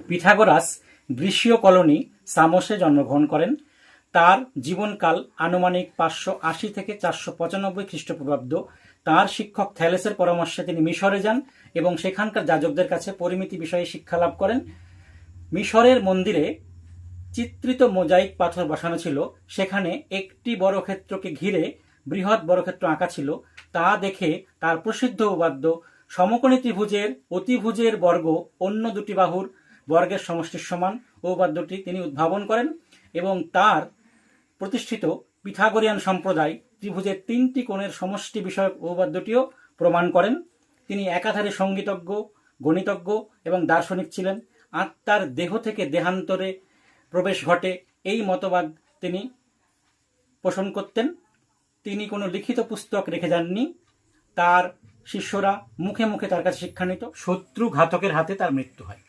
Pythagoras গ্রীসীয় colony সামোসে জন্মগ্রহণ করেন। তার জীবনকাল আনুমানিক 580 থেকে 495 খ্রিস্টপূর্বাব্দ। তার শিক্ষক থ্যালেসের পরামর্শে তিনি মিশরে যান এবং সেখানকার যাজকদের কাছে পরিমিতি বিষয়ে শিক্ষা লাভ করেন। মিশরের মন্দিরে চিত্রিত মোজাইক পাথর বসানো ছিল, সেখানে একটি বর্গক্ষেত্রকে ঘিরে বৃহৎ বর্গক্ষেত্র আঁকা ছিল। তা দেখে তার প্রসিদ্ধ উপাদ্য সমকোণী ত্রিভুজের অতিভুজের বর্গ অন্য দুটি বাহুর বর্গের সমষ্টির সমান উপপাদ্যটি তিনি উদ্ভাবন করেন এবং তার প্রতিষ্ঠিত পিথাগোরিয়ান সম্প্রদায় ত্রিভুজের 3টি কোণের সমষ্টি বিষয়ক উপপাদ্যটিও প্রমাণ করেন। তিনি একাধারে সঙ্গীতজ্ঞ, গণিতজ্ঞ এবং দার্শনিক ছিলেন। আত্মার দেহ থেকে দেহান্তরে প্রবেশ ঘটে এই মতবাদ তিনি পোষণ করতেন। তিনি কোনো লিখিত পুস্তক রেখে যাননি। তার শিষ্যরা মুখে মুখে তার কাছে শিক্ষা নিত। শত্রু ঘাতকের হাতে তার মৃত্যু হয়।